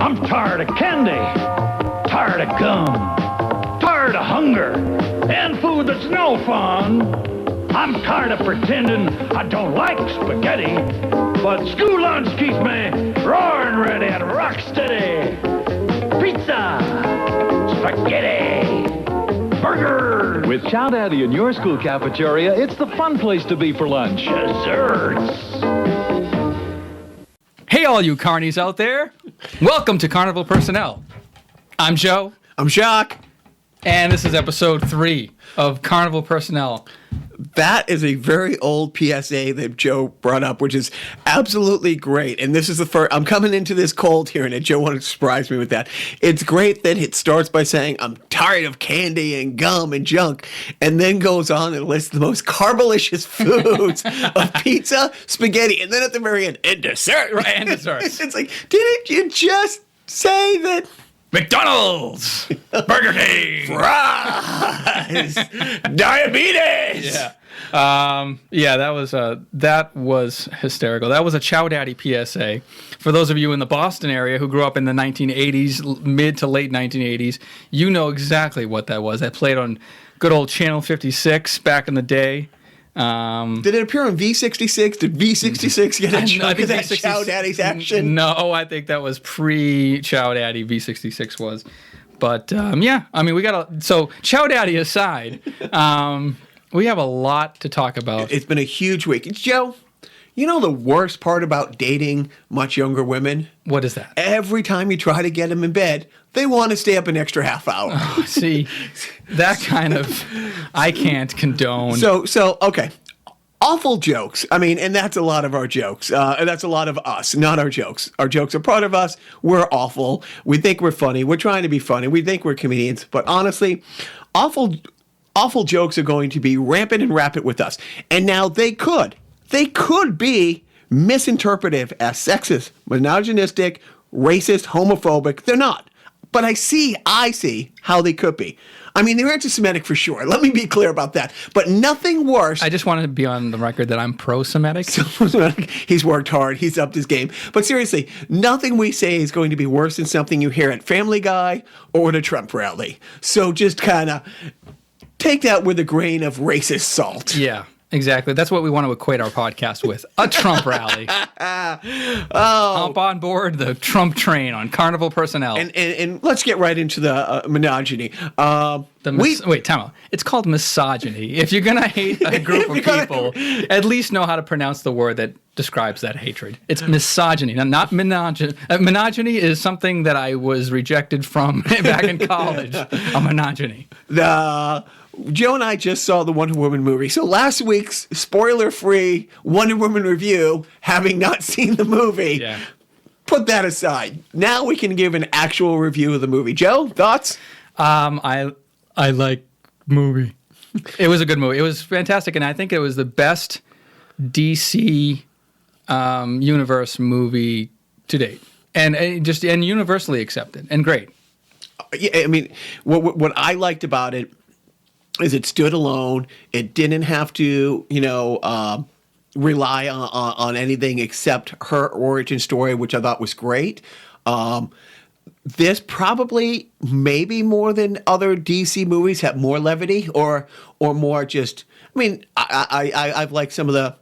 I'm tired of candy, tired of gum, tired of hunger, and food that's no fun. I'm tired of pretending I don't like spaghetti, but school lunch keeps me roaring ready and rock steady. Pizza, spaghetti, burgers. With Chow Daddy in your school cafeteria, it's the fun place to be for lunch. Desserts. Hey, all you carnies out there. Welcome to Carnival Personnel. I'm Joe. I'm Jacques. And this is episode 3 of Carnival Personnel. That is a very old PSA that Joe brought up, which is absolutely great. And this is the first, I'm coming into this cold here, and Joe wanted to surprise me with that. It's great that it starts by saying, I'm tired of candy and gum and junk, and then goes on and lists the most carbolicious foods of pizza, spaghetti, and then at the very end, and dessert. Right, and desserts. It's like, didn't you just say that? McDonald's, Burger King, Fries, diabetes. Yeah, that was hysterical. That was a Chow Daddy PSA. For those of you in the Boston area who grew up in the 1980s, mid to late 1980s, you know exactly what that was. That played on good old Channel 56 back in the day. Did it appear on V66? Did V66 get a chunk of that Chow Daddy's action? No, I think that was pre-Chow Daddy. V66 was. But, yeah, I mean, so Chow Daddy aside, we have a lot to talk about. It's been a huge week. Joe, you know the worst part about dating much younger women? What is that? Every time you try to get them in bed, they want to stay up an extra half hour. Oh, see, that kind of, I can't condone. So, okay. Awful jokes. I mean, and that's a lot of our jokes. And that's a lot of us, not our jokes. Our jokes are part of us. We're awful. We think we're funny. We're trying to be funny. We think we're comedians. But honestly, awful jokes are going to be rampant and rapid with us. And now they could be misinterpreted as sexist, misogynistic, racist, homophobic. They're not. But I see how they could be. I mean, they're anti-Semitic for sure. Let me be clear about that. But nothing worse. I just wanted to be on the record that I'm pro-Semitic. He's worked hard. He's upped his game. But seriously, nothing we say is going to be worse than something you hear at Family Guy or at a Trump rally. So just kind of take that with a grain of racist salt. Yeah. Exactly. That's what we want to equate our podcast with. A Trump rally. Hop on board the Trump train on Carnival Personnel. And let's get right into the misogyny. Wait, time out. It's called misogyny. If you're going to hate a group of people, at least know how to pronounce the word that describes that hatred. It's misogyny, not misogyny. Misogyny is something that I was rejected from back in college. A misogyny. Joe and I just saw the Wonder Woman movie. So last week's spoiler-free Wonder Woman review, having not seen the movie, put that aside. Now we can give an actual review of the movie. Joe, thoughts? I like movie. It was a good movie. It was fantastic, and I think it was the best DC universe movie to date, and universally accepted and great. Yeah, I mean, what I liked about it is it stood alone. It didn't have to, rely on anything except her origin story, which I thought was great. This probably, maybe more than other DC movies, have more levity or more just. I mean, I've liked some of the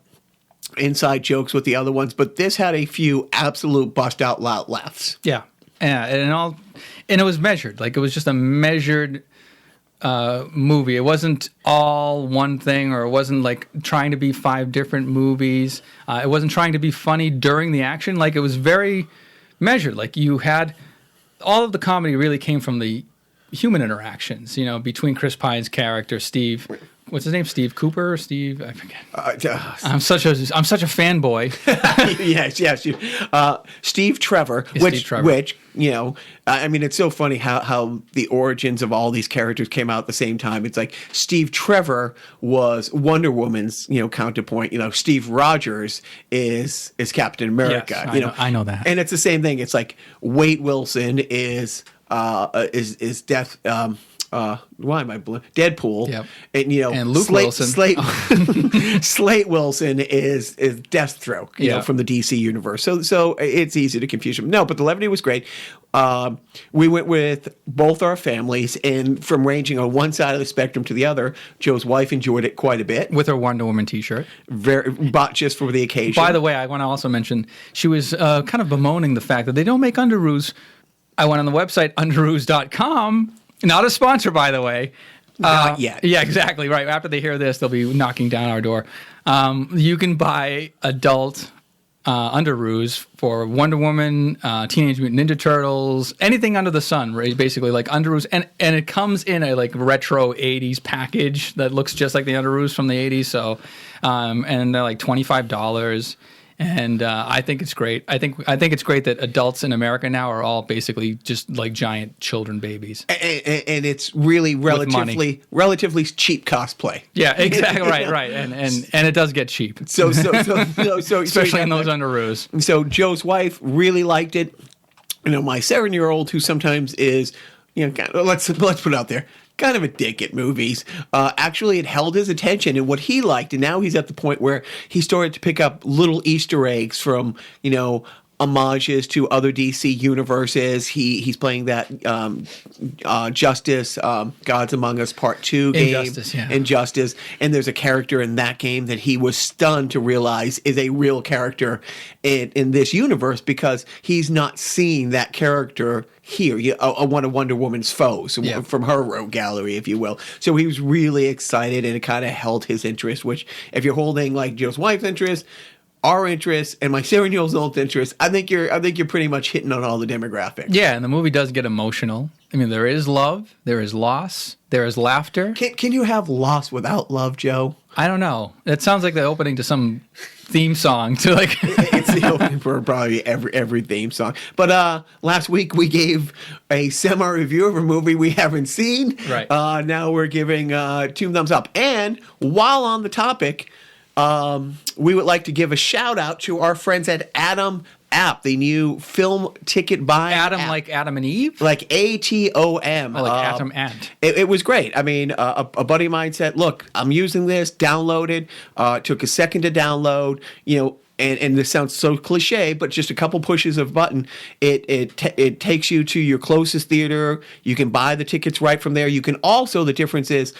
inside jokes with the other ones, but this had a few absolute bust out loud laughs. Yeah, and it was measured. Like, it was just a measured movie. It wasn't all one thing, or it wasn't like trying to be 5 different movies. It wasn't trying to be funny during the action. Like, it was very measured. Like, you had all of the comedy really came from the human interactions, between Chris Pine's character, Steve. What's his name? Steve Cooper or Steve? I forget. I'm such a fanboy. Yes. Steve Trevor, which I mean, it's so funny how the origins of all these characters came out at the same time. It's like Steve Trevor was Wonder Woman's, counterpoint. Steve Rogers is Captain America. Yes, I know that. And it's the same thing. It's like Wade Wilson is Death. Why am I blue? Deadpool. Yep. And Luke Wilson. Slate Wilson is Deathstroke, from the DC universe. So it's easy to confuse them. No, but the levity was great. We went with both our families, and from ranging on one side of the spectrum to the other, Joe's wife enjoyed it quite a bit. With her Wonder Woman T-shirt. Bought just for the occasion. By the way, I want to also mention she was kind of bemoaning the fact that they don't make underoos. I went on the website underoos.com. Not a sponsor, by the way. Not yet. Yeah, exactly. Right. After they hear this, they'll be knocking down our door. You can buy adult underoos for Wonder Woman, Teenage Mutant Ninja Turtles, anything under the sun, right? Basically like underoos. And it comes in a like retro 80s package that looks just like the underoos from the 80s. So, and they're like $25. And I think it's great. I think it's great that adults in America now are all basically just like giant children babies. And it's really relatively cheap cosplay. Yeah, exactly. Right. And it does get cheap. So Especially in those underoos. So Joe's wife really liked it. You know, my 7-year-old, who sometimes is, you know, let's put it out there, kind of a dick at movies. Actually, it held his attention and what he liked, and now he's at the point where he started to pick up little Easter eggs from, you know, homages to other DC universes. He's playing that Justice, Gods Among Us Part 2 game. Injustice, yeah. Injustice. And there's a character in that game that he was stunned to realize is a real character in this universe because he's not seeing that character here, one of Wonder Woman's foes, yeah, from her rogue gallery, if you will. So he was really excited, and it kind of held his interest, which if you're holding like Joe's wife's interest, our interests, and my 7-year-old's interest, I think you're pretty much hitting on all the demographics. Yeah, and the movie does get emotional. I mean, there is love, there is loss, there is laughter. Can you have loss without love, Joe? I don't know. It sounds like the opening to some theme song to like. It's the opening for probably every theme song. But last week we gave a semi-review of a movie we haven't seen. Right. Now we're giving 2 thumbs up. And while on the topic, we would like to give a shout out to our friends at Atom App, the new film ticket buying Adam app. like Adam and Eve? Like ATOM. Oh, like Atom and. It was great. I mean, a buddy of mine said, look, I'm using this, downloaded, took a second to download, you know, and this sounds so cliche, but just a couple pushes of button, it takes you to your closest theater. You can buy the tickets right from there. You can also, the difference is,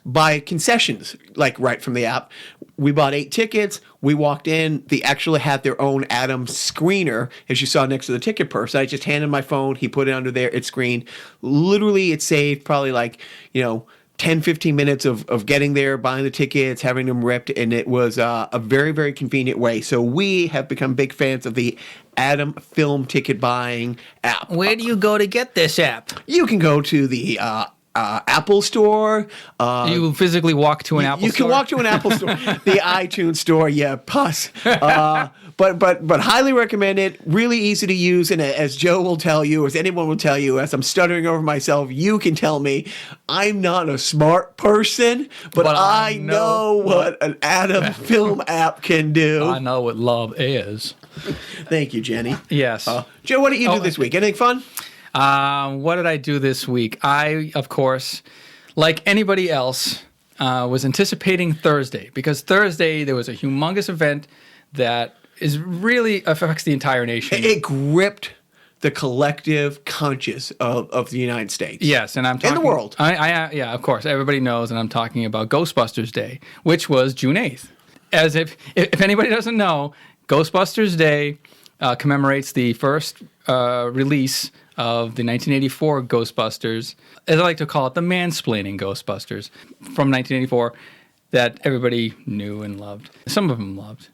buy concessions, like right from the app. We bought 8 tickets. We walked in. They actually had their own Atom screener, as you saw next to the ticket purse. I just handed my phone. He put it under there. It screened. Literally, it saved probably like, you know, 10, 15 minutes of getting there, buying the tickets, having them ripped, and it was a very, very convenient way. So we have become big fans of the Atom film ticket buying app. Where do you go to get this app? You can go to the Apple Store. You physically walk to an Apple Store? You can walk to an Apple Store. The iTunes Store, yeah, pus. But highly recommend it. Really easy to use. And as Joe will tell you, as anyone will tell you, as I'm stuttering over myself, you can tell me I'm not a smart person, but I know what an Atom film app can do. I know what love is. Thank you, Jenny. Yes. Joe, what did you do this week? Anything fun? What did I do this week? I, of course, like anybody else, was anticipating Thursday because Thursday there was a humongous event that is really affects the entire nation. It gripped the collective conscience of the United States. Yes, and I'm talking... And the world. Yeah, of course. Everybody knows, and I'm talking about Ghostbusters Day, which was June 8th. As if anybody doesn't know, Ghostbusters Day commemorates the first release of the 1984 Ghostbusters, as I like to call it, the mansplaining Ghostbusters from 1984 that everybody knew and loved. Some of them loved.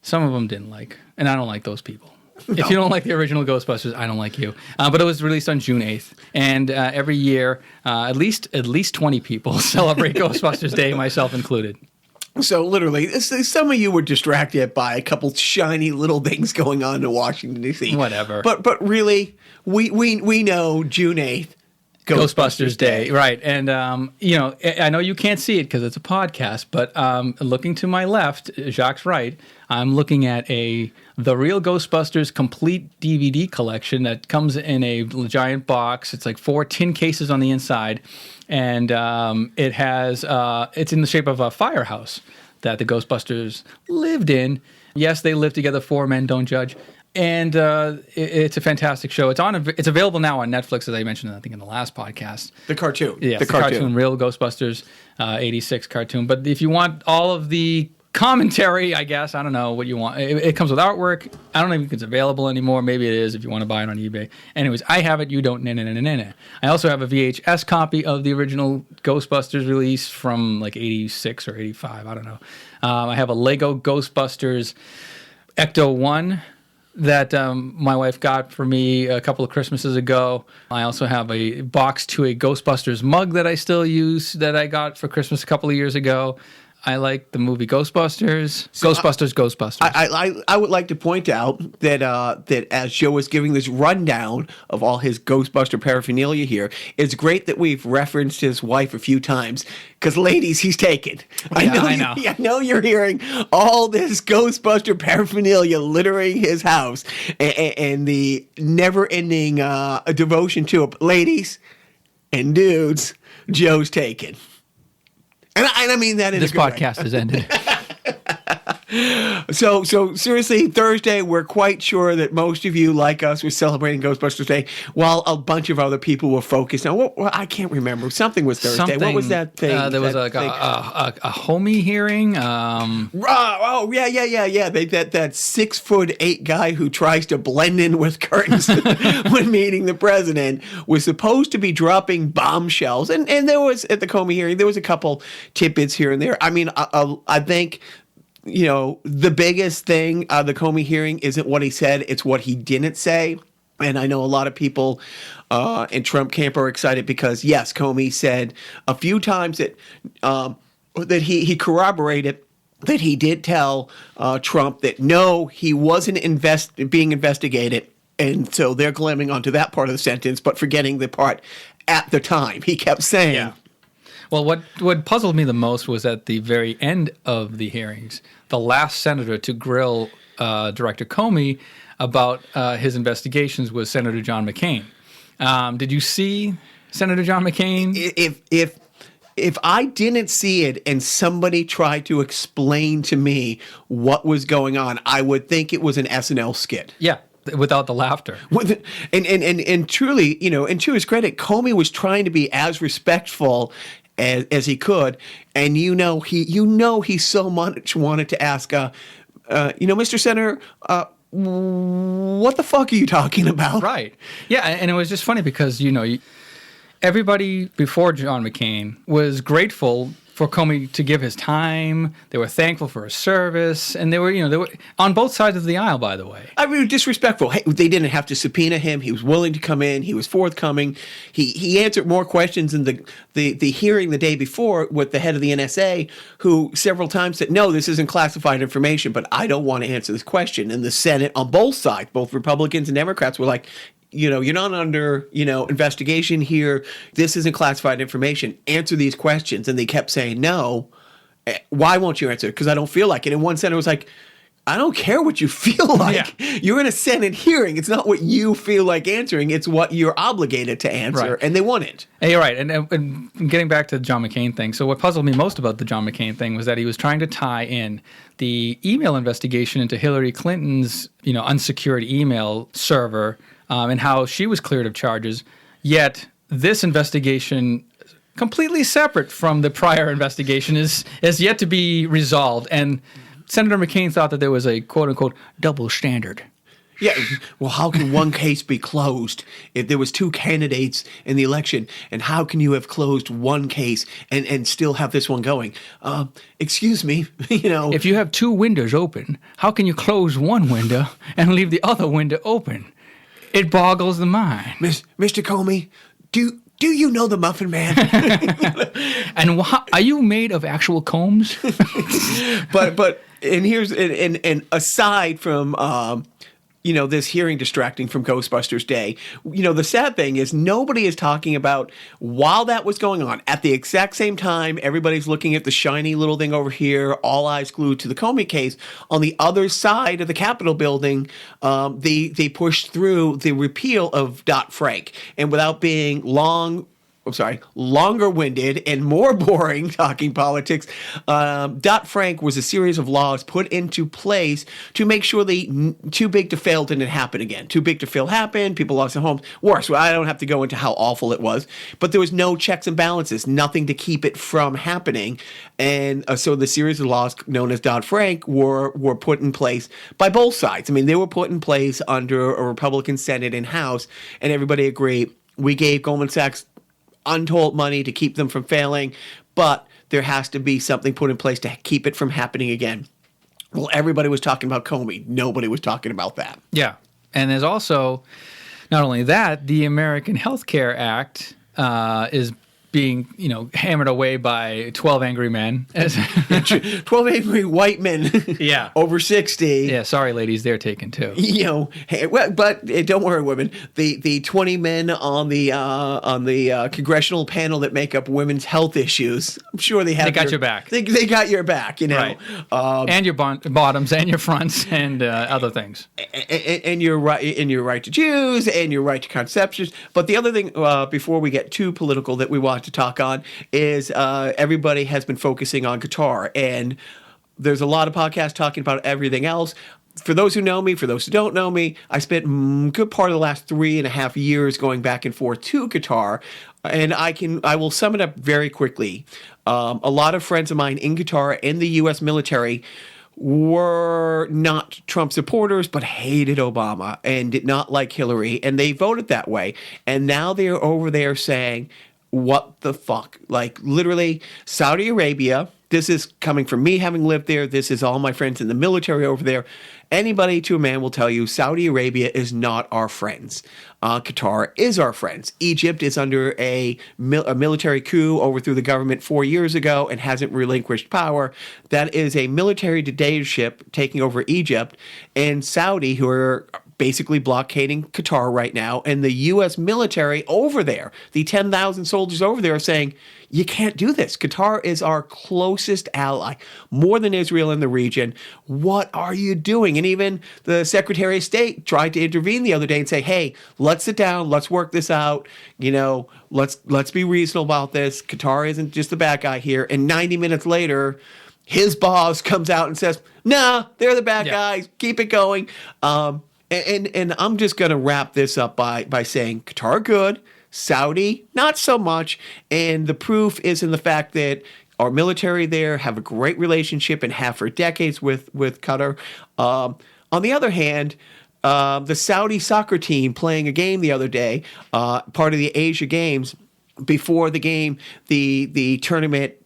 Some of them didn't like. And I don't like those people. No. If you don't like the original Ghostbusters, I don't like you. But it was released on June 8th. And every year, at least 20 people celebrate Ghostbusters Day, myself included. So literally, some of you were distracted by a couple shiny little things going on in Washington, D.C. Whatever. But really, we know June 8th, Ghostbusters Day. Right. And, you know, I know you can't see it because it's a podcast, but looking to my left, Jacques' right, I'm looking at The Real Ghostbusters complete DVD collection that comes in a giant box. It's like 4 tin cases on the inside. And it has, it's in the shape of a firehouse that the Ghostbusters lived in. Yes, they lived together, 4 men, don't judge. And it's a fantastic show. It's available now on Netflix, as I mentioned, I think in the last podcast. The cartoon. Yeah, the cartoon, Real Ghostbusters 86 cartoon. But if you want all of the commentary, I guess, I don't know what you want. It comes with artwork. I don't know if it's available anymore. Maybe it is if you want to buy it on eBay. Anyways, I have it. You don't. I also have a VHS copy of the original Ghostbusters release from like 86 or 85. I don't know. I have a Lego Ghostbusters Ecto 1 that my wife got for me a couple of Christmases ago. I also have a box to a Ghostbusters mug that I still use that I got for Christmas a couple of years ago. I like the movie Ghostbusters. Ghostbusters. I would like to point out that that as Joe was giving this rundown of all his Ghostbuster paraphernalia here, it's great that we've referenced his wife a few times because, ladies, he's taken. I know. I know you're hearing all this Ghostbuster paraphernalia littering his house and the never-ending devotion to it. Ladies and dudes, Joe's taken. And I mean that in this a good way. podcast has ended. So seriously, Thursday, we're quite sure that most of you, like us, were celebrating Ghostbusters Day, while a bunch of other people were focused. Now, I can't remember. Something was Thursday. What was that thing? There was a homie hearing. Oh, yeah. That 6'8" guy who tries to blend in with curtains when meeting the president was supposed to be dropping bombshells. And there was, at the Comey hearing, there was a couple tidbits here and there. I mean, I think, you know, the biggest thing of the Comey hearing isn't what he said, it's what he didn't say. And I know a lot of people in Trump camp are excited because, yes, Comey said a few times that he corroborated that he did tell Trump that, no, he wasn't being investigated. And so they're clamming onto that part of the sentence, but forgetting the part at the time. He kept saying... Yeah. Well, what puzzled me the most was at the very end of the hearings, the last senator to grill Director Comey about his investigations was Senator John McCain. Did you see Senator John McCain? If I didn't see it and somebody tried to explain to me what was going on, I would think it was an SNL skit. Yeah. Without the laughter. And truly, you know, and to his credit, Comey was trying to be as respectful as he could, and he so much wanted to ask, Mr. Senator, what the fuck are you talking about? Right. Yeah, and it was just funny because, you know, everybody before John McCain was grateful for Comey to give his time. They were thankful for his service, and they were on both sides of the aisle, by the way. I mean, disrespectful. Hey, they didn't have to subpoena him. He was willing to come in. He was forthcoming. He answered more questions in the hearing the day before with the head of the NSA, who several times said, no, this isn't classified information, but I don't want to answer this question. And the Senate on both sides, both Republicans and Democrats, were like, you know, you're not under, investigation here. This isn't classified information. Answer these questions. And they kept saying, no. Why won't you answer? Because I don't feel like it. And one senator was like, I don't care what you feel like. Yeah. You're in a Senate hearing. It's not what you feel like answering. It's what you're obligated to answer. Right. And they won it. Hey, you're right. And getting back to the John McCain thing. So what puzzled me most about the John McCain thing was that he was trying to tie in the email investigation into Hillary Clinton's, unsecured email server, and how she was cleared of charges, yet this investigation, completely separate from the prior investigation, is yet to be resolved. And Senator McCain thought that there was a quote-unquote double standard. Yeah, well, how can one case be closed if there was two candidates in the election? And how can you have closed one case and still have this one going? Excuse me, If you have two windows open, how can you close one window and leave the other window open? It boggles the mind. Mr. Comey, do you know the Muffin Man? And are you made of actual combs? but here's aside from this hearing distracting from Ghostbusters Day, the sad thing is nobody is talking about while that was going on. At the exact same time, everybody's looking at the shiny little thing over here, all eyes glued to the Comey case. On the other side of the Capitol building, they pushed through the repeal of Dodd-Frank. And without being long longer-winded and more boring talking politics. Dodd-Frank was a series of laws put into place to make sure the too big to fail didn't happen again. Too big to fail happened. People lost their homes. Worse, well, I don't have to go into how awful it was, but there was no checks and balances, nothing to keep it from happening. And so the series of laws known as Dodd-Frank were put in place by both sides. I mean, they were put in place under a Republican Senate and House, and everybody agreed. We gave Goldman Sachs untold money to keep them from failing, but there has to be something put in place to keep it from happening again. Well, everybody was talking about Comey. Nobody was talking about that. Yeah. And there's also, not only that, the American Health Care Act is being, hammered away by 12 angry men. 12 angry white men Yeah. over 60. Yeah, sorry, ladies, they're taken too. But don't worry, women. The 20 men on the congressional panel that make up women's health issues, I'm sure they got your back. They got your back, Right. And your bottoms and your fronts and other things. And your right to choose and your right to contraception. But the other thing, before we get too political, that we want to talk on is everybody has been focusing on Qatar, and there's a lot of podcasts talking about everything else. For those who know me, for those who don't know me, I spent a good part of the last 3.5 years going back and forth to Qatar, and I will sum it up very quickly. A lot of friends of mine in Qatar in the U.S. military were not Trump supporters, but hated Obama and did not like Hillary, and they voted that way. And now they're over there saying, what the fuck? Like, literally, Saudi Arabia, this is coming from me having lived there. This is all my friends in the military over there. Anybody to a man will tell you Saudi Arabia is not our friends. Qatar is our friends. Egypt is under a military coup, overthrew the government 4 years ago and hasn't relinquished power. That is a military dictatorship taking over Egypt. And Saudi, who are basically blockading Qatar right now, and the U.S. military over there, the 10,000 soldiers over there are saying, you can't do this. Qatar is our closest ally, more than Israel in the region. What are you doing? And even the Secretary of State tried to intervene the other day and say, hey, let's sit down, let's work this out, let's be reasonable about this. Qatar isn't just the bad guy here. And 90 minutes later, his boss comes out and says, nah, they're the bad guys, keep it going. And I'm just going to wrap this up by saying Qatar good, Saudi not so much, and the proof is in the fact that our military there have a great relationship and have for decades with Qatar. On the other hand, the Saudi soccer team playing a game the other day, part of the Asia Games, before the game, the tournament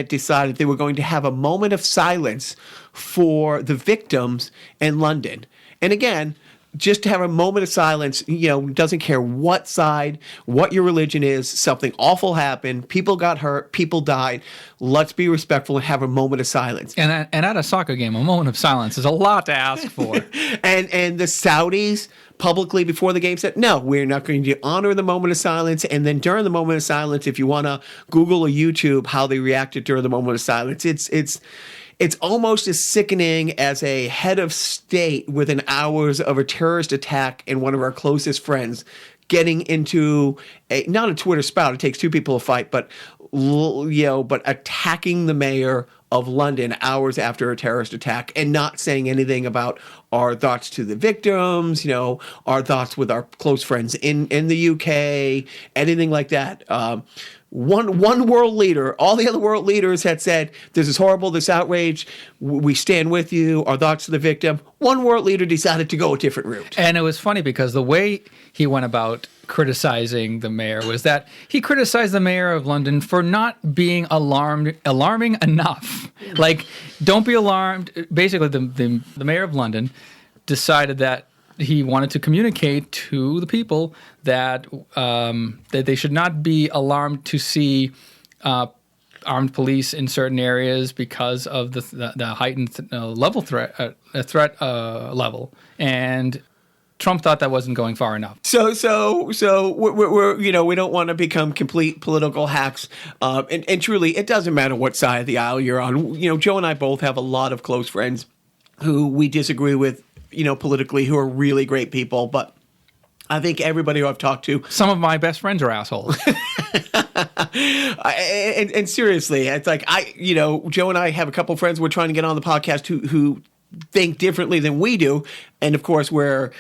decided they were going to have a moment of silence for the victims in London. And again, just to have a moment of silence, doesn't care what side, what your religion is, something awful happened, people got hurt, people died. Let's be respectful and have a moment of silence. And at a soccer game, a moment of silence is a lot to ask for. and the Saudis publicly before the game said, no, we're not going to honor the moment of silence. And then during the moment of silence, if you want to Google or YouTube how they reacted during the moment of silence, it's almost as sickening as a head of state within hours of a terrorist attack and one of our closest friends getting into not a Twitter spout. It takes two people to fight, but attacking the mayor of London hours after a terrorist attack and not saying anything about our thoughts to the victims, our thoughts with our close friends in the UK, anything like that. One world leader, all the other world leaders had said, this is horrible, this outrage, we stand with you, our thoughts to the victim. One world leader decided to go a different route. And it was funny because the way he went about criticizing the mayor was that he criticized the mayor of London for not being alarming enough. Like, don't be alarmed. Basically, the mayor of London decided that he wanted to communicate to the people that that they should not be alarmed to see armed police in certain areas because of the heightened threat level. And Trump thought that wasn't going far enough. So we're we don't want to become complete political hacks. And truly, it doesn't matter what side of the aisle you're on. Joe and I both have a lot of close friends who we disagree with, politically, who are really great people. But I think everybody who I've talked to, Some of my best friends are assholes. and seriously, it's like Joe and I have a couple of friends we're trying to get on the podcast who think differently than we do, and of course we're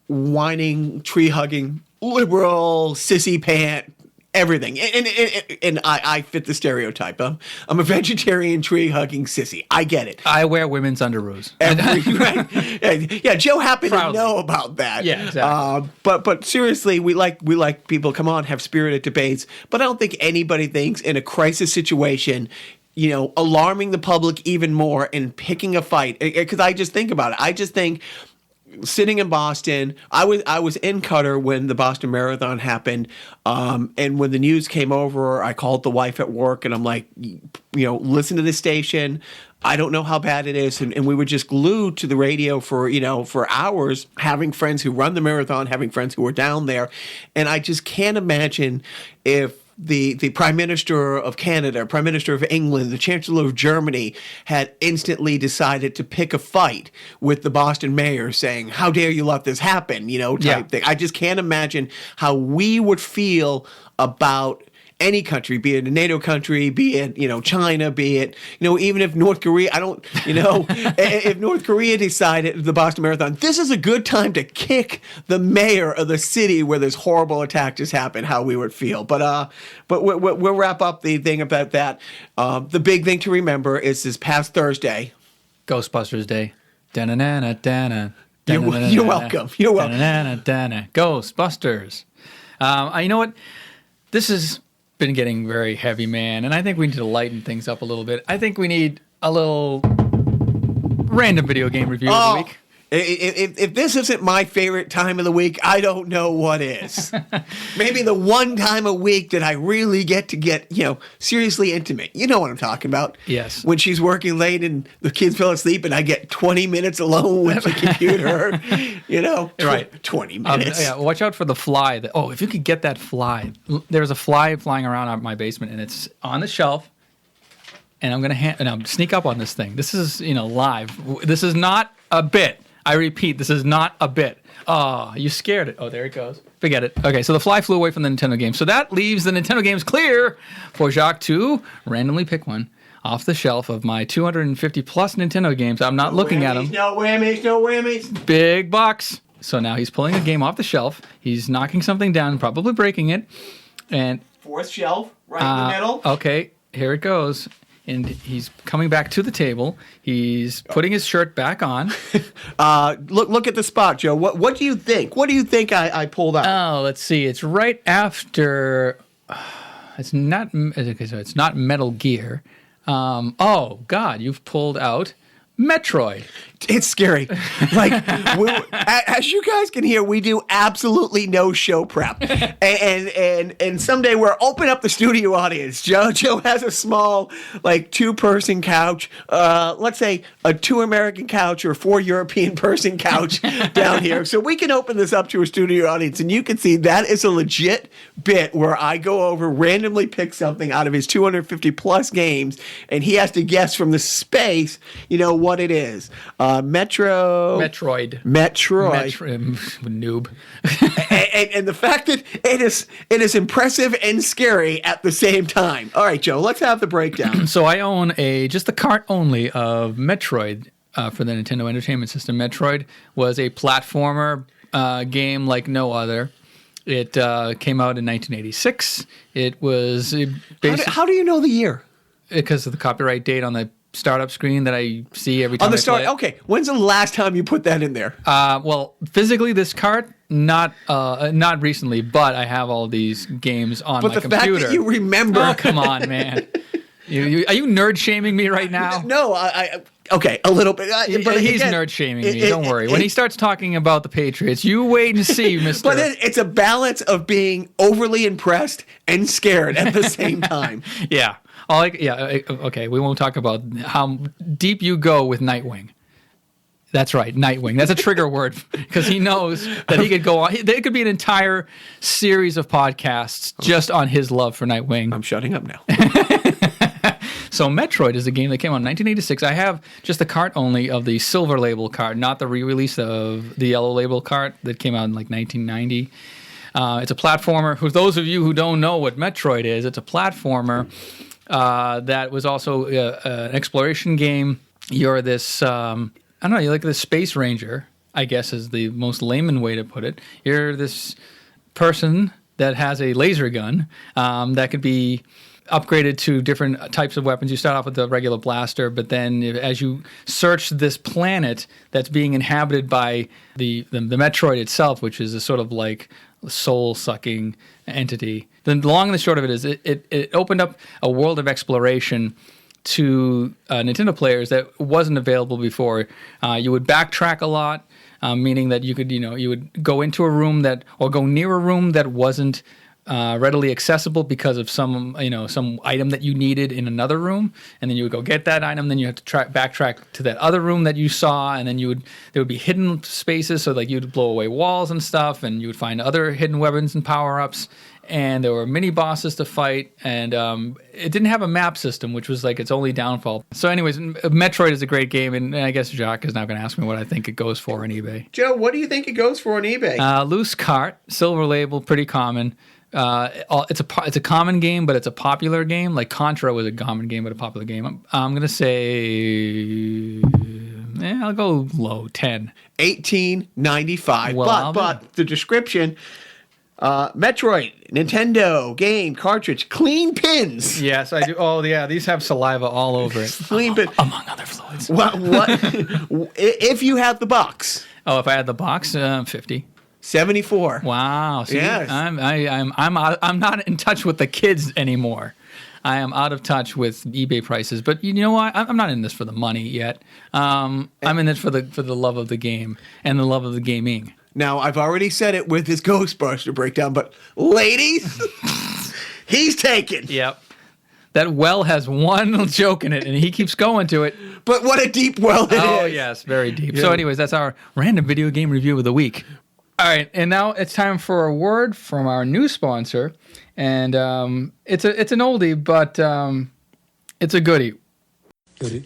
whining, tree hugging, liberal, sissy pant. Everything, and I fit the stereotype. I'm a vegetarian, tree-hugging sissy. I get it. I wear women's underoos. Right. Yeah, Joe happened Proudly. to know about that. Yeah, exactly. But seriously, we like people come on, have spirited debates. But I don't think anybody thinks in a crisis situation, alarming the public even more and picking a fight. Because I just think about it. I just think. Sitting in Boston, I was in Qatar when the Boston Marathon happened, and when the news came over, I called the wife at work, and I'm like, listen to this station. I don't know how bad it is, and we were just glued to the radio for hours, having friends who run the marathon, having friends who were down there, and I just can't imagine if the Prime Minister of Canada, Prime Minister of England, the Chancellor of Germany had instantly decided to pick a fight with the Boston mayor saying, how dare you let this happen, type thing. I just can't imagine how we would feel about any country, be it a NATO country, be it, China, be it, even if North Korea, if North Korea decided the Boston Marathon, this is a good time to kick the mayor of the city where this horrible attack just happened, how we would feel. But we'll wrap up the thing about that. The big thing to remember is this past Thursday. Ghostbusters Day. Da-na-na-na-na-na. You're welcome. You're welcome. Da-na-na-na-na. Ghostbusters. You know what? This has been getting very heavy, man, and I think we need to lighten things up a little bit. I think we need a little random video game review of the week. If this isn't my favorite time of the week, I don't know what is. Maybe the one time a week that I really get seriously intimate. You know what I'm talking about. Yes. When she's working late and the kids fell asleep and I get 20 minutes alone with the computer, Right. 20 minutes. Watch out for the fly. If you could get that fly. There's a fly flying around out my basement, and it's on the shelf. And I'm gonna sneak up on this thing. This is live. This is not a bit. I repeat, this is not a bit. Oh, you scared it. Oh, there it goes. Forget it. Okay, so the fly flew away from the Nintendo game. So that leaves the Nintendo games clear for Jacques to randomly pick one off the shelf of my 250 plus Nintendo games. I'm not looking at them. No whammies. Big box. So now he's pulling a game off the shelf. He's knocking something down, probably breaking it. And Fourth shelf, right in the middle. Okay, here it goes. And he's coming back to the table. He's putting his shirt back on. Look at the spot, Joe. What do you think? What do you think I pulled out? Oh, let's see. It's right after. It's not Metal Gear. Oh God, you've pulled out Metroid. It's scary. As you guys can hear, we do absolutely no show prep, and someday we'll open up the studio audience. Joe has a small, 2-person couch. Let's say a 2 American couch or 4 European person couch down here, so we can open this up to a studio audience, and you can see that is a legit bit where I go over, randomly pick something out of his 250 plus games, and he has to guess from the space, what it is. Metroid. Noob. and the fact that it is impressive and scary at the same time. All right, Joe, let's have the breakdown. So I own just the cart only of Metroid for the Nintendo Entertainment System. Metroid was a platformer game like no other. It came out in 1986. It was How do you know the year? Because of the copyright date on the startup screen that I see every time on the I play it. Okay, when's the last time you put that in there? Well, physically, this cart not recently, but I have all these games on my computer. But the fact that you remember, oh come on, man, are you nerd shaming me right now? No, okay, a little bit. But he's nerd shaming me. Don't worry. When he starts talking about the Patriots, you wait and see, Mister. But it's a balance of being overly impressed and scared at the same time. Yeah. Okay, we won't talk about how deep you go with Nightwing. That's right, Nightwing. That's a trigger word because he knows that he could go on. There could be an entire series of podcasts just on his love for Nightwing. I'm shutting up now. So Metroid is a game that came out in 1986. I have just the cart only of the silver label cart, not the re-release of the yellow label cart that came out in like 1990. It's a platformer. For those of you who don't know what Metroid is, it's a platformer that was also an exploration game. You're this, I don't know, you're like this space ranger, I guess is the most layman way to put it. You're this person that has a laser gun that could be upgraded to different types of weapons. You start off with the regular blaster, but then as you search this planet that's being inhabited by the Metroid itself, which is a sort of like soul-sucking entity, then the long and the short of it is it opened up a world of exploration to Nintendo players that wasn't available before. You would backtrack a lot, meaning that you would go into a room or go near a room that wasn't readily accessible because of some item that you needed in another room, and then you would go get that item. Then you have to backtrack to that other room that you saw, and then there would be hidden spaces, so like you'd blow away walls and stuff, and you would find other hidden weapons and power ups. And there were mini bosses to fight, and it didn't have a map system, which was like its only downfall. So, anyways, Metroid is a great game, and I guess Jacques is now going to ask me what I think it goes for on eBay. Joe, what do you think it goes for on eBay? Loose cart, silver label, pretty common. It's a common game, but it's a popular game. Like Contra was a common game, but a popular game. I'm going to say, I'll go low, 10. $18.95. Well, but the description. Metroid, Nintendo game cartridge, clean pins. Yes, I do. Oh, yeah, these have saliva all over it. Clean pin. Among other fluids. What? If you have the box? Oh, if I had the box, 50. 74. Wow. See, Yes. I'm not in touch with the kids anymore. I am out of touch with eBay prices. But you know what? I'm not in this for the money yet. I'm in this for the love of the game and the love of the gaming. Now, I've already said it with his Ghostbuster breakdown, but ladies, he's taken. Yep. That well has one joke in it, and he keeps going to it. But what a deep well it is. Oh, yes, very deep. Yeah. So anyways, that's our random video game review of the week. All right, and now it's time for a word from our new sponsor. And it's an oldie, but it's a goodie. Goody,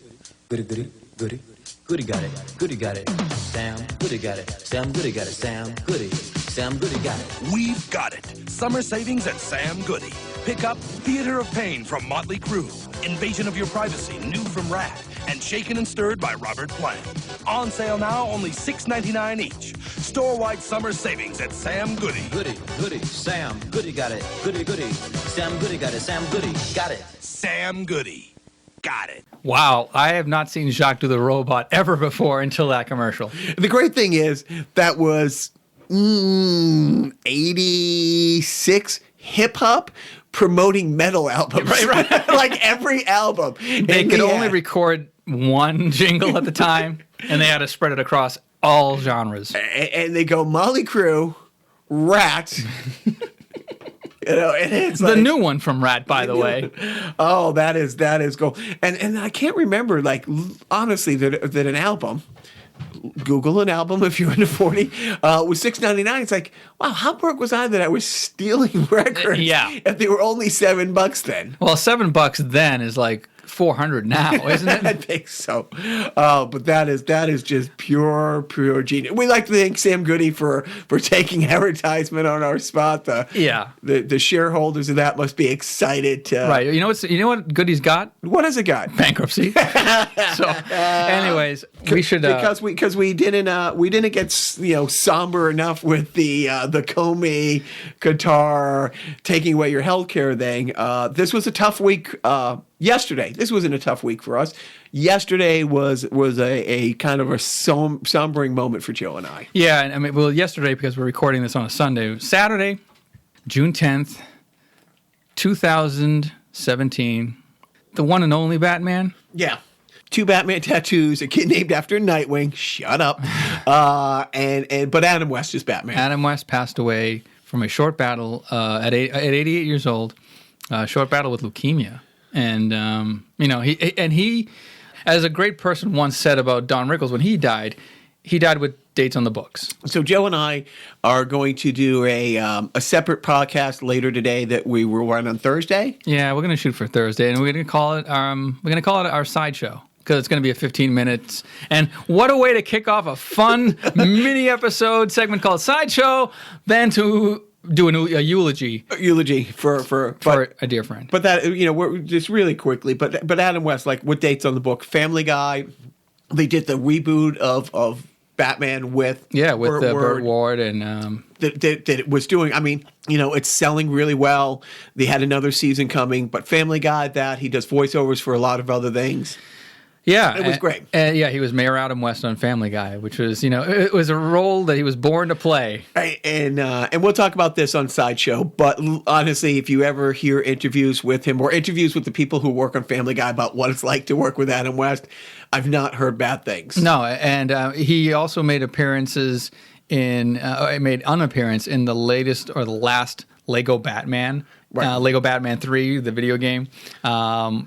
goody, goody, goody. Goody got it, Goody got it. Sam Goody got it, Sam Goody got it, Sam Goody. Sam Goody got it. We've got it. Summer savings at Sam Goody. Pick up Theater of Pain from Motley Crue, Invasion of Your Privacy, new from Rat, and Shaken and Stirred by Robert Plant. On sale now, only $6.99 each. Store-wide summer savings at Sam Goody. Goody, Goody, Sam Goody got it. Goody, Goody. Sam Goody got it, Sam Goody got it. Sam Goody. Got it. Wow, I have not seen Jacques do the robot ever before until that commercial. The great thing is that was 86 hip-hop promoting metal albums. Right. Like every album. They could only record one jingle at the time, and they had to spread it across all genres. And they go Motley Crue, Rat. And it's The like, new one from Rat, by the way. Oh, that is gold. And I can't remember, like, honestly, that an album, Google an album if you're under 40, was $6.99. It's like, wow, how broke was I that I was stealing records? Yeah. If they were only $7 then. Well, $7 then is like $400 now, isn't I it? think so. But that is just pure genius. We like to thank Sam Goody for taking advertisement on our spot. The shareholders of that must be excited to. Right. You know what Goody's got? What has it got? Bankruptcy. So, anyways, we should because we didn't get somber enough with the Comey Qatar taking away your healthcare thing. This was a tough week. Yesterday, this wasn't a tough week for us. Yesterday was a kind of a sombering moment for Joe and I. Yeah, and I mean, well, yesterday, because we're recording this on a Sunday, Saturday, June 10th, 2017, the one and only Batman. Yeah. 2 Batman tattoos, a kid named after Nightwing. Shut up. But Adam West is Batman. Adam West passed away from a short battle at 88 years old, short battle with leukemia. And, he, as a great person once said about Don Rickles when he died with dates on the books. So Joe and I are going to do a separate podcast later today that we will run on Thursday. Yeah, we're going to shoot for Thursday, and we're going to call it our sideshow, because it's going to be a 15 minutes. And what a way to kick off a fun mini episode segment called Sideshow than to do a eulogy For a dear friend. But that, we're just really quickly. But Adam West, like, what dates on the book? Family Guy. They did the reboot of Batman with Burt Ward and that it was doing. I mean, it's selling really well. They had another season coming, but Family Guy, that he does voiceovers for a lot of other things. Yeah, it was great. He was Mayor Adam West on Family Guy, which was, it was a role that he was born to play. And we'll talk about this on Sideshow. But honestly, if you ever hear interviews with him or interviews with the people who work on Family Guy about what it's like to work with Adam West, I've not heard bad things. No, and he also made appearances made an appearance in the latest or the last Lego Batman. Right. Lego Batman 3, the video game,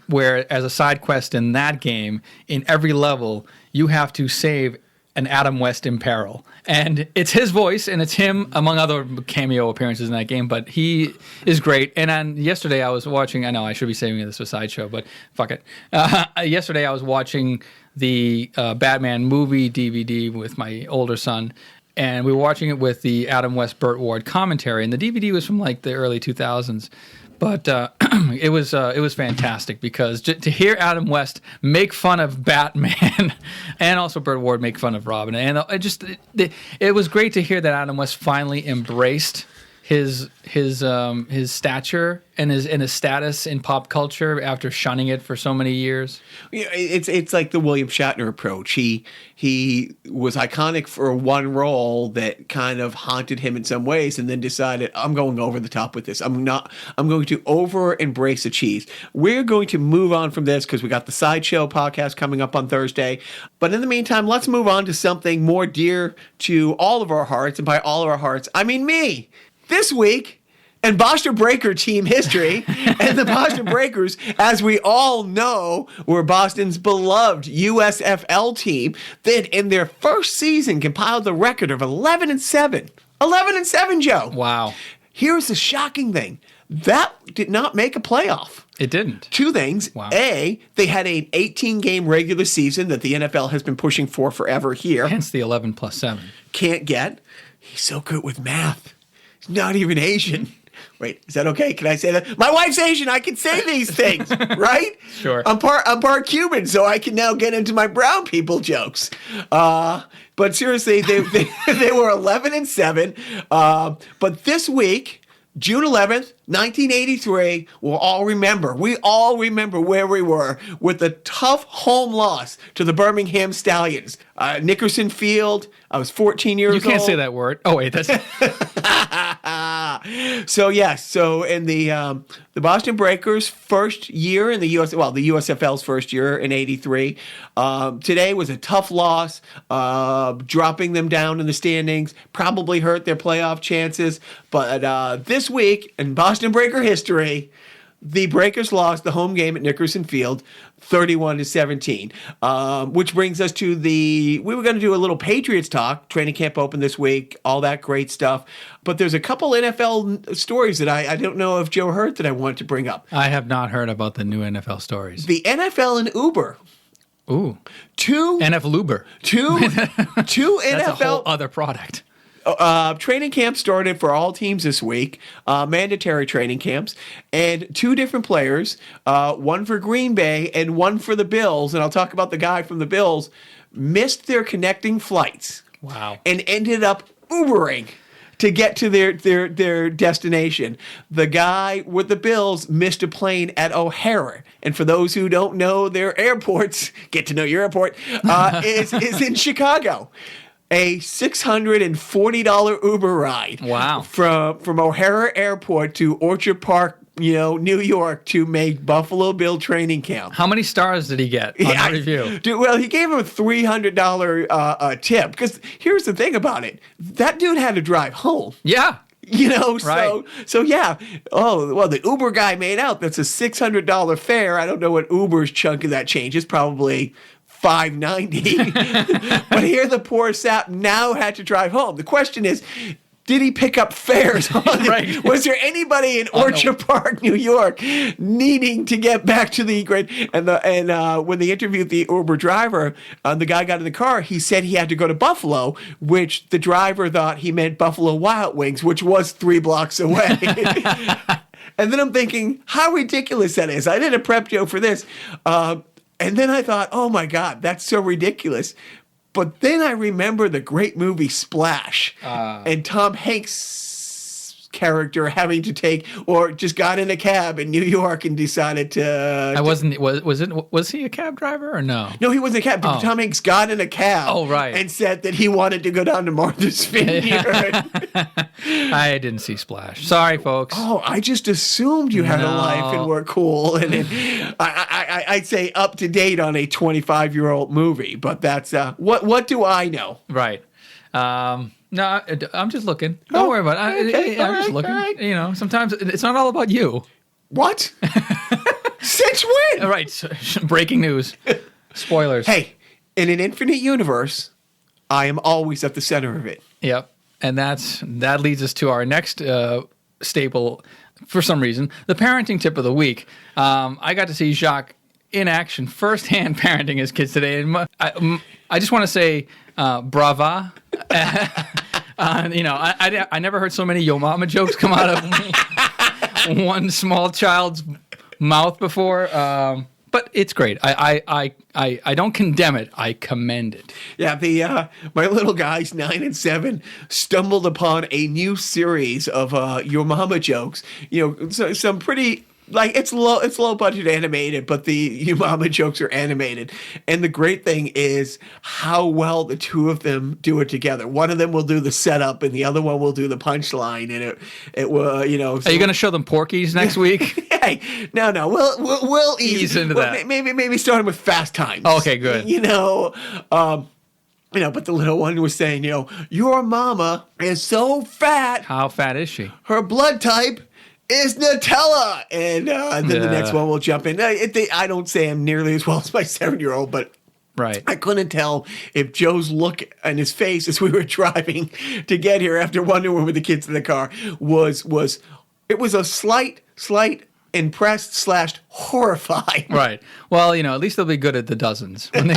where as a side quest in that game, in every level, you have to save an Adam West in peril. And it's his voice, and it's him, among other cameo appearances in that game, but he is great. And yesterday I was watching, I know I should be saving this for Sideshow, but fuck it. Yesterday I was watching the Batman movie DVD with my older son, and we were watching it with the Adam West Burt Ward commentary, and the DVD was from like the early 2000s. But it was fantastic because to hear Adam West make fun of Batman and also Burt Ward make fun of Robin, and it was great to hear that Adam West finally embraced his stature and his status in pop culture after shunning it for so many years. It's like the William Shatner approach. He was iconic for one role that kind of haunted him in some ways, and then decided, I'm going over the top with this. I'm going to over embrace the cheese. We're going to move on from this because we got the Sideshow podcast coming up on Thursday. But in the meantime, let's move on to something more dear to all of our hearts, and by all of our hearts, I mean me. This week, in Boston Breaker team history, and the Boston Breakers, as we all know, were Boston's beloved USFL team that in their first season compiled the record of 11-7. 11-7, Joe. Wow. Here's the shocking thing. That did not make a playoff. It didn't. Two things. Wow. A, they had an 18-game regular season that the NFL has been pushing for forever here. Hence the 11+7. Can't get. He's so good with math. He's not even Asian. Wait, is that okay? Can I say that? My wife's Asian. I can say these things, right? Sure. I'm part Cuban, so I can now get into my brown people jokes. But seriously, they were 11-7. But this week, June 11th, 1983, we all remember where we were with the tough home loss to the Birmingham Stallions. Nickerson Field, I was 14 years old. You can't say that word. Oh, wait, that's... So in the Boston Breakers' first year in the the USFL's first year in '83. Today was a tough loss, dropping them down in the standings, probably hurt their playoff chances. But this week in Boston Breaker history, the Breakers lost the home game at Nickerson Field, 31-17. Which brings us to we were going to do a little Patriots talk. Training camp open this week, all that great stuff. But there's a couple NFL stories that I don't know if Joe heard that I want to bring up. I have not heard about the new NFL stories. The NFL and Uber. Ooh. Two NFL. Two NFL. That's a whole other product. Training camp started for all teams this week, mandatory training camps, and two different players, one for Green Bay and one for the Bills, and I'll talk about the guy from the Bills, missed their connecting flights. Wow. And ended up Ubering to get to their destination. The guy with the Bills missed a plane at O'Hare. And for those who don't know their airports, get to know your airport, is in Chicago. A $640 Uber ride. Wow. From O'Hare Airport to Orchard Park, New York, to make Buffalo Bill training camp. How many stars did he get on the review? Dude, well, he gave him a $300 tip. Because here's the thing about it. That dude had to drive home. Yeah. Right. So yeah. Oh, well, the Uber guy made out. That's a $600 fare. I don't know what Uber's chunk of that change is. Probably $5.90. But here the poor sap now had to drive home. The question is, did he pick up fares? Right. Was there anybody in Orchard Park, New York, needing to get back to the great? And when they interviewed the Uber driver, the guy got in the car. He said he had to go to Buffalo, which the driver thought he meant Buffalo Wild Wings, which was 3 blocks away. And then I'm thinking, how ridiculous that is. I did a prep joke for this. And then I thought, oh my God, that's so ridiculous. But then I remember the great movie Splash and Tom Hanks' character having to take, or just got in a cab in New York and decided to. Was he a cab driver or no? No, he wasn't a cab. Oh. Tom Hanks got in a cab. Oh, right. And said that he wanted to go down to Martha's Vineyard. I didn't see Splash. Sorry, folks. Oh, I just assumed you had a No. life and were cool, and I'd say up to date on a 25-year-old movie. But that's what do I know? Right. No, I'm just looking. Don't worry about it. okay. I'm All just right, looking. all right. You know, sometimes it's not all about you. What? Since when? All right. So, breaking news. Spoilers. Hey, in an infinite universe, I am always at the center of it. Yep. And that leads us to our next staple, for some reason, the parenting tip of the week. I got to see Jacques in action, firsthand parenting his kids today. And I just want to say brava. I never heard so many yo mama jokes come out of one small child's mouth before. But it's great. I don't condemn it. I commend it. Yeah, my little guys, 9 and 7, stumbled upon a new series of Your Mama jokes. You know, so some pretty. Like it's low budget animated, but the Your Mama jokes are animated. And the great thing is how well the two of them do it together. One of them will do the setup, and the other one will do the punchline. And it will, you know. So, Are you going to show them Porky's next week? Hey, no, we'll Ease into that. Maybe starting with Fast Times. Okay, good. You know, but the little one was saying, your mama is so fat, How fat is she? her blood type is Nutella. And then the next one will jump in. I don't say I'm nearly as well as my 7-year-old, but Right. I couldn't tell if Joe's look and his face as we were driving to get here after Wonder Woman with the kids in the car was a slight impressed / horrified. Right. Well, at least they'll be good at the dozens when they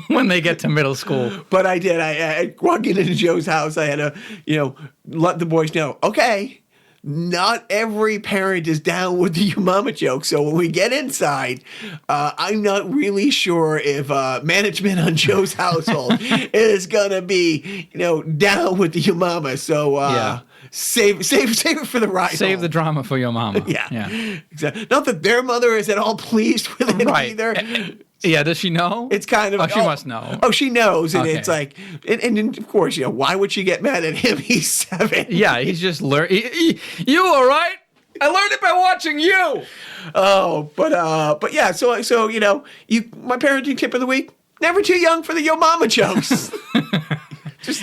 when they get to middle school. But I did. I walking into Joe's house. I had to, let the boys know. Okay, not every parent is down with the Your Mama joke. So when we get inside, I'm not really sure if management on Joe's household is gonna be, down with the Your Mama. So Yeah. save it for the ride. Save home. the drama for your mama. Yeah. Exactly. Not that their mother is at all pleased with it Right. either. Yeah, does she know? It's kind of. Oh, she must know. Oh, she knows, and Okay. it's like, and of course, why would she get mad at him? He's 7. Yeah, he's just learning. You all right? I learned it by watching you. Oh, but yeah. So my parenting tip of the week: never too young for the Yo Mama jokes.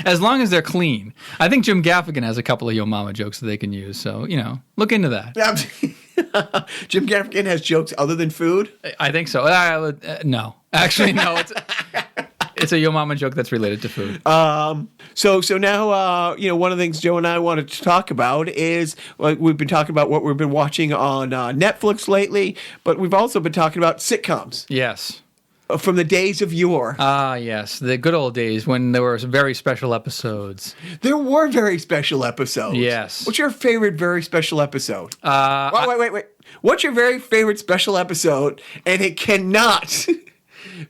As long as they're clean. I think Jim Gaffigan has a couple of Yo Mama jokes that they can use. So, look into that. Jim Gaffigan has jokes other than food. I think so. No. Actually, no. It's a Yo Mama joke that's related to food. So now, one of the things Joe and I wanted to talk about is, like, we've been talking about what we've been watching on Netflix lately, but we've also been talking about sitcoms Yes. from the days of yore. Yes. The good old days when there were very special episodes. There were very special episodes. Yes. What's your favorite very special episode? Wait. What's your very favorite special episode? And it cannot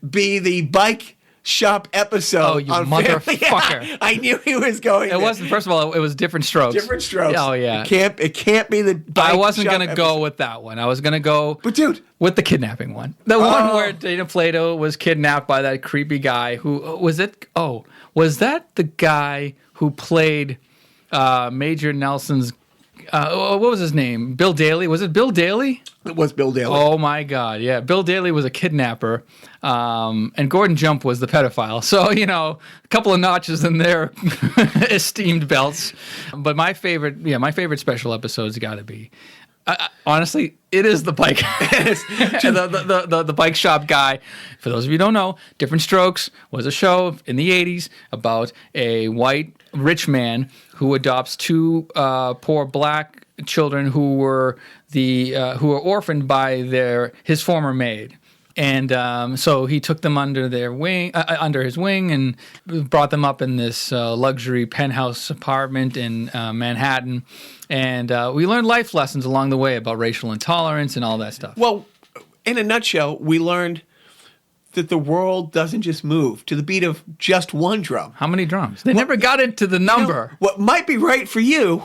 be the bike shop episode. Oh, you on motherfucker. Yeah, I knew he was going It wasn't, first of all, it was Different Strokes. Different Strokes. Oh, yeah. It can't be the bike I wasn't shop going to go episode. with that one. I was going to go But dude, with the kidnapping one. The one where Dana Plato was kidnapped by that creepy guy who was it? Oh, was that the guy who played Major Nelson's what was his name? Bill Daly? Was it Bill Daly? it was Bill Daly. Oh my God! Yeah, Bill Daly was a kidnapper, and Gordon Jump was the pedophile. So a couple of notches in their esteemed belts. But my favorite special episode's got to be Honestly, it is the bike. the bike shop guy. For those of you who don't know, Different Strokes was a show in the 80s about a white rich man who adopts two poor black children who were orphaned by his former maid. And so he took them under his wing, and brought them up in this luxury penthouse apartment in Manhattan. And we learned life lessons along the way about racial intolerance and all that stuff. Well, in a nutshell, we learned that the world doesn't just move to the beat of just one drum. How many drums? They never got into the number. What might be right for you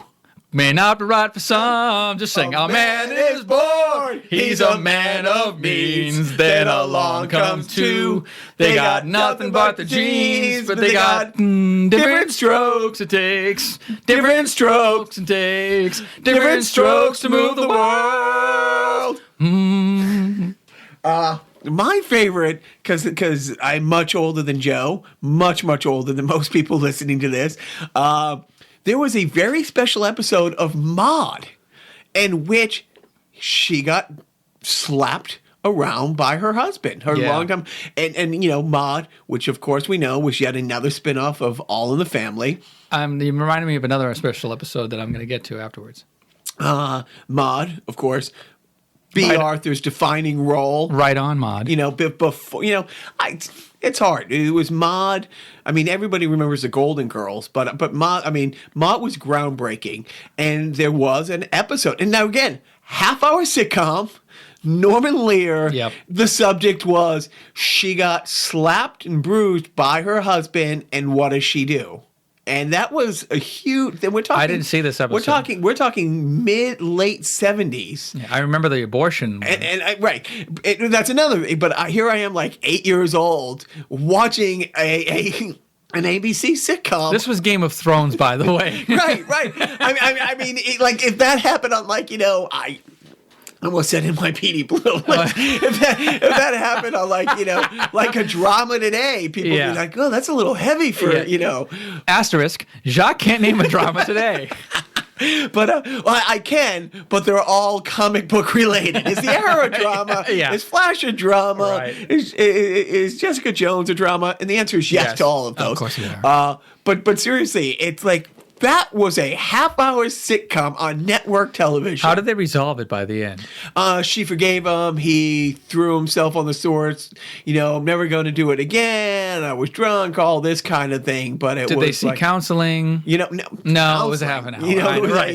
may not be right for some. Just sing. A man is born. He's a man of means. Then along comes two. They got nothing but the genes, but they got different strokes it takes. Different strokes it takes. Different strokes to move the world. My favorite, because I'm much older than Joe, much older than most people listening to this, there was a very special episode of Maude in which she got slapped around by her husband, her longtime, and Maude, which of course we know was yet another spinoff of All in the Family. You reminded me of another special episode that I'm going to get to afterwards. Maude, of course, B. Arthur's defining role. Right on, Maude. Before, it's hard. It was Maude. I mean, everybody remembers the Golden Girls, but Maude, Maude was groundbreaking. And there was an episode. And now again, half-hour sitcom, Norman Lear. Yep. The subject was she got slapped and bruised by her husband, and what does she do? And that was a huge. We're talking. I didn't see this episode. We're talking late 70s. Yeah, I remember the abortion. Right. That's another. But here I am, like 8 years old, watching an ABC sitcom. This was Game of Thrones, by the way. Right. I mean, if that happened on, I almost said in my PD Blue. If that happened on like a drama today, people would be like, "Oh, that's a little heavy for Asterisk: Jacques can't name a drama today. But I can. But they're all comic book related. Is the Arrow a drama? Yeah. Is Flash a drama? Right. Is Jessica Jones a drama? And the answer is yes to all of those. Of course they are. But seriously, it's like. That was a half-hour sitcom on network television. How did they resolve it by the end? She forgave him. He threw himself on the swords. I'm never going to do it again. I was drunk. All this kind of thing. But did they see counseling? No, it was a half an hour. They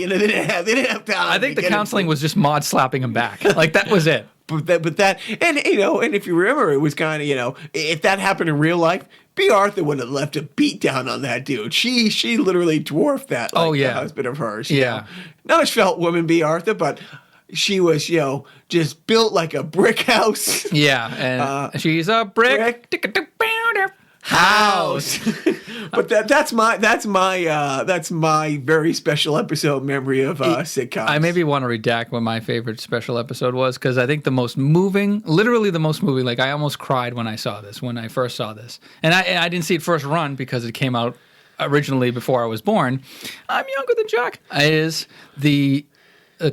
didn't have time. I think the counseling was just Maude slapping him back. Like that was it. But that, and if you remember, it was kind of, if that happened in real life, B. Arthur would have left a beat down on that dude. She literally dwarfed that. The husband of hers. Yeah. Not a svelte woman, B. Arthur, but she was, just built like a brick house. Yeah, and she's a brick house. But that's my very special episode memory of sitcoms. I maybe want to redact what my favorite special episode was, because I think the most moving, like I almost cried when I first saw this. And I didn't see it first run because it came out originally before I was born. I'm younger than Jack. Is the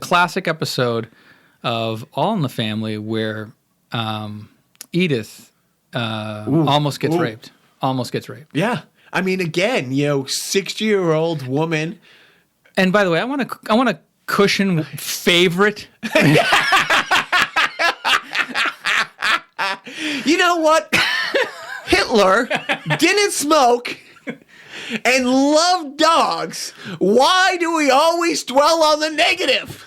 classic episode of All in the Family where Edith almost gets raped. Almost gets raped. Yeah. I mean, again, 60-year-old woman. And by the way, I want a cushion favorite. You know what? Hitler didn't smoke and loved dogs. Why do we always dwell on the negative?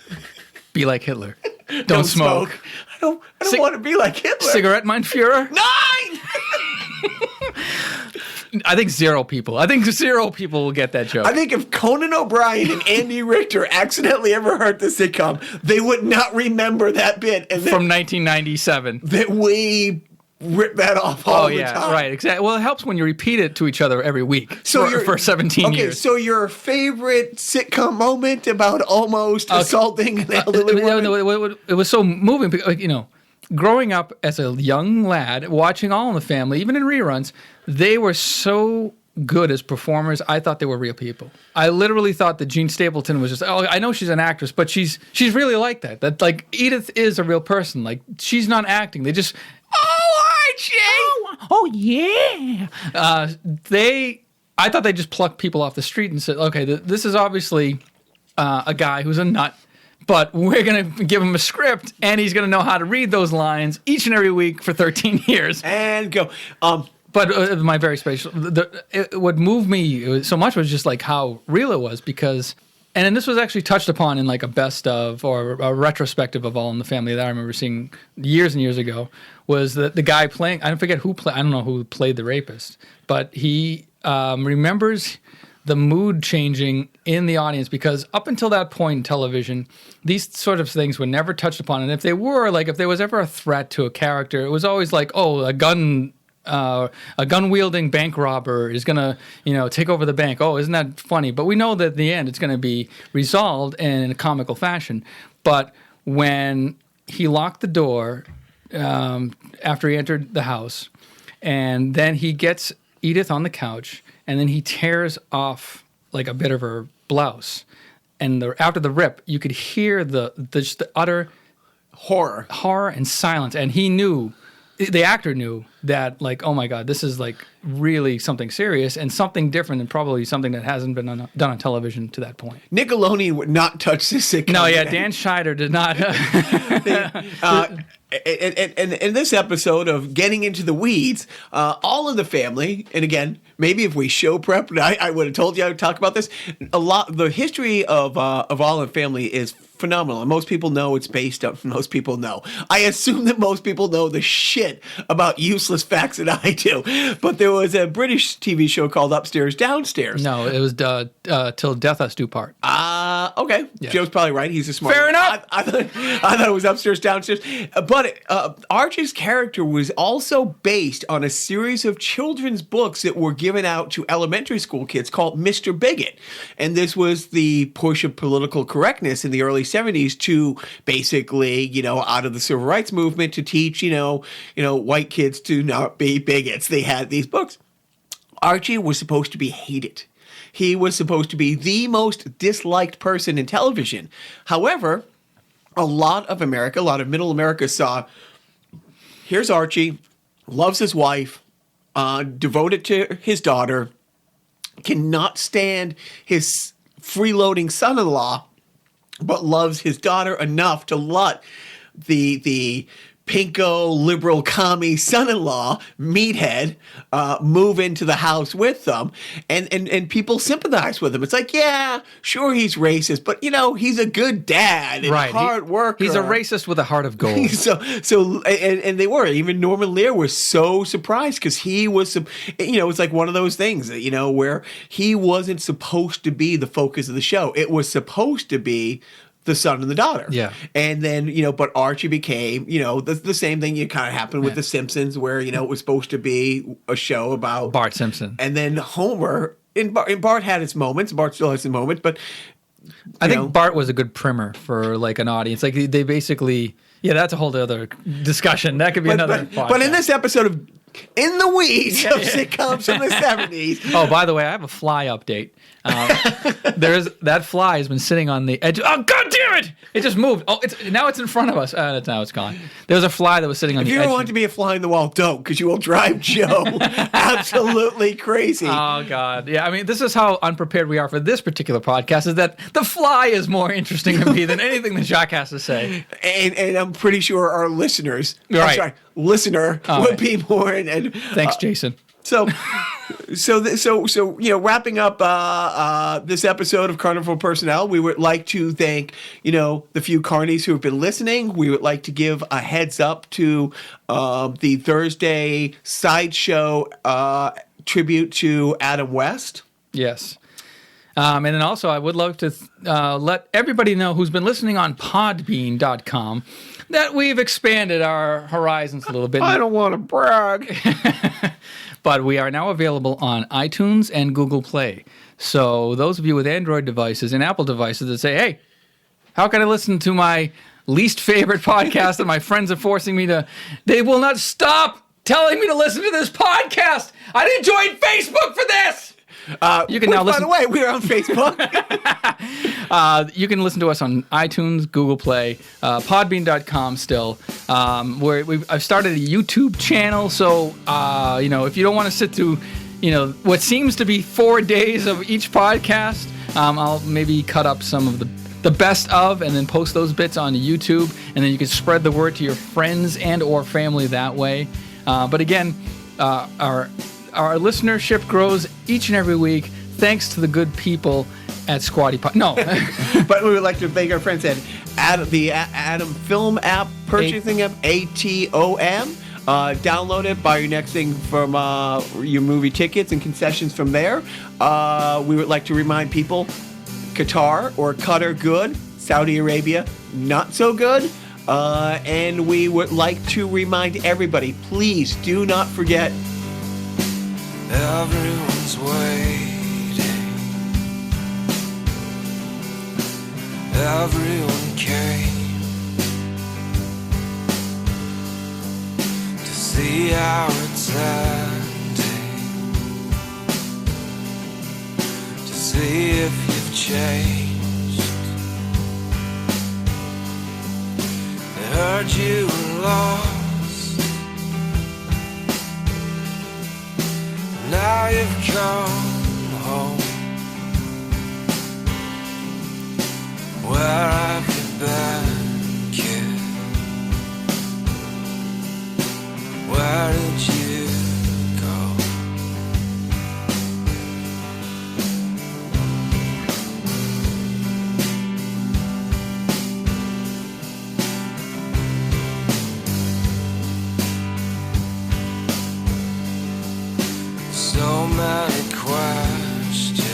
Be like Hitler. Don't smoke. I don't want to be like Hitler. Cigarette Mein Führer? 9! I think zero people will get that joke. I think if Conan O'Brien and Andy Richter accidentally ever heard the sitcom, they would not remember that bit. And from 1997. That we rip that off all the time. Right, exactly. Well, it helps when you repeat it to each other every week for 17 years. Okay, so your favorite sitcom moment about almost assaulting an elderly woman? No, it was so moving because, growing up as a young lad, watching All in the Family, even in reruns, they were so good as performers. I thought they were real people. I literally thought that Jean Stapleton was just, oh, I know she's an actress, but she's really like that. That like Edith is a real person. Like she's not acting. They just, oh, Archie, oh yeah. I thought they just plucked people off the street and said, okay, this is obviously a guy who's a nut, but we're going to give him a script, and he's going to know how to read those lines each and every week for 13 years. And go. But my very special, what moved me so much was just like how real it was because, and this was actually touched upon in like a best of or a retrospective of All in the Family that I remember seeing years and years ago, was that the guy playing, I don't know who played the rapist, but he remembers the mood changing in the audience because up until that point in television, these sort of things were never touched upon. And if they were, like if there was ever a threat to a character, it was always like, oh, a gun-wielding bank robber is going to, take over the bank. Oh, isn't that funny? But we know that at the end it's going to be resolved in a comical fashion. But when he locked the door after he entered the house, and then he gets Edith on the couch, and then he tears off like a bit of her blouse, and after the rip, you could hear just the utter horror and silence, and he knew. The actor knew that, like, oh my God, this is like really something serious and something different and probably something that hasn't been done on television to that point. Nickelodeon would not touch this sitcom. No, yeah, Dan Schneider did not. In this episode of Getting Into the Weeds, All in the Family, and again, maybe if we show prep, I would have told you I would talk about this. The history of All in the Family is phenomenal. And most people know it's based on, most people know. I assume that most people know the shit about useless facts that I do. But there was a British TV show called Upstairs, Downstairs. No, it was Till Death Us Do Part. Okay. Yeah. Joe's probably right. He's a smart Fair enough. I thought it was Upstairs, Downstairs. But Archie's character was also based on a series of children's books that were given out to elementary school kids called Mr. Bigot. And this was the push of political correctness in the early 70s to basically, out of the civil rights movement to teach, white kids to not be bigots. They had these books. Archie was supposed to be hated. He was supposed to be the most disliked person in television. However, a lot of middle America saw, here's Archie, loves his wife, devoted to his daughter, cannot stand his freeloading son-in-law, but loves his daughter enough to let the pinko liberal commie son-in-law meathead move into the house with them, and people sympathize with him. It's like, yeah, sure, he's racist, but he's a good dad and right. hard worker. He's a racist with a heart of gold. and they were. Even Norman Lear was so surprised because he was, it's like one of those things, where he wasn't supposed to be the focus of the show. It was supposed to be the son and the daughter. Yeah. And then, but Archie became, the same thing kind of happened with The Simpsons where, it was supposed to be a show about Bart Simpson. And then Homer, and Bart had its moments. Bart still has its moments, but I think Bart was a good primer for like an audience. Like they basically, that's a whole other discussion. That could be another podcast. But in this episode of In the Weeds of sitcoms from the 70s. Oh, by the way, I have a fly update. That fly has been sitting on the edge. Oh, God damn it! It just moved. Oh, now it's in front of us. Now it's gone. There was a fly that was sitting on the edge. If you ever want to be a fly in the wall, don't, because you will drive Joe absolutely crazy. Oh, God. Yeah, I mean, this is how unprepared we are for this particular podcast, is that the fly is more interesting to me than anything that Jacques has to say. And I'm pretty sure our listeners, right. Listener would be more. And thanks, Jason. So wrapping up this episode of Carnival Personnel, we would like to thank, the few carnies who have been listening. We would like to give a heads up to the Thursday sideshow tribute to Adam West. Yes. And then also I would love to let everybody know who's been listening on podbean.com that we've expanded our horizons a little bit. I don't want to brag. But we are now available on iTunes and Google Play. So those of you with Android devices and Apple devices that say, hey, how can I listen to my least favorite podcast that my friends are forcing me to? They will not stop telling me to listen to this podcast. I didn't join Facebook for this. You can now listen. By the way, we're on Facebook. You can listen to us on iTunes, Google Play, Podbean.com still. I've started a YouTube channel, so if you don't want to sit through, what seems to be 4 days of each podcast, I'll maybe cut up some of the best of and then post those bits on YouTube, and then you can spread the word to your friends and or family that way. But again, our listenership grows each and every week thanks to the good people at Squatty Pot. No. But we would like to thank our friends at the Atom Film app, purchasing app, ATOM. Download it, buy your next thing from your movie tickets and concessions from there. We would like to remind people, Qatar or Qatar good, Saudi Arabia not so good. And we would like to remind everybody, please do not forget. Everyone's waiting. Everyone came to see how it's ending, to see if you've changed. They heard you were lost. Now you've come home. Where have you been, kid? Where did you go? So many questions,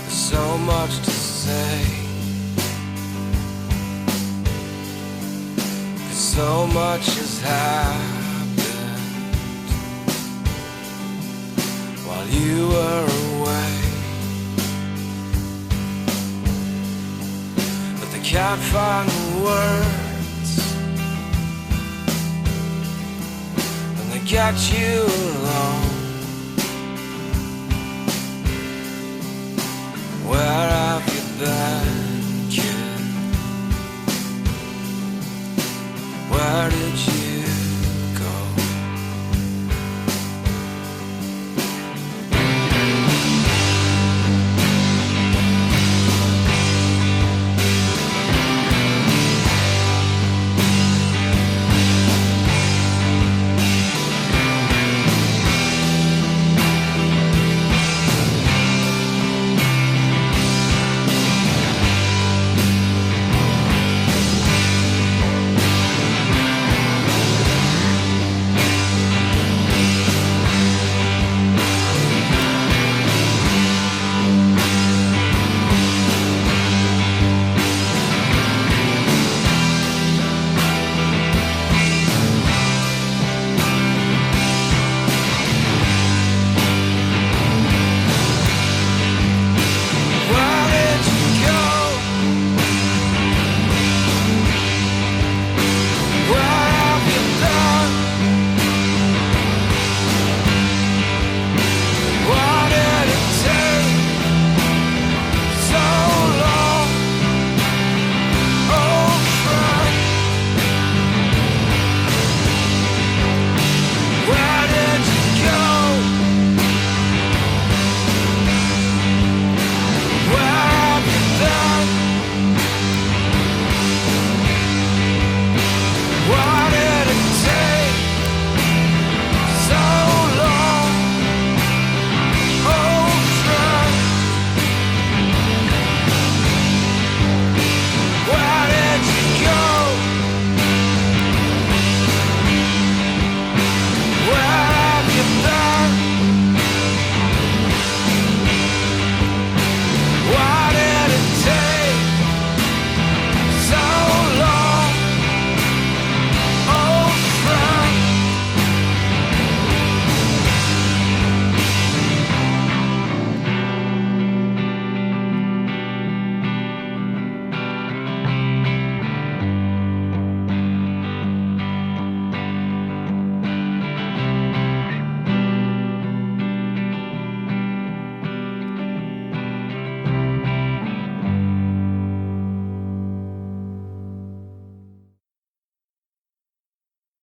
so much to say, 'cause so much has happened while you were away, but they can't find the words. Got you alone.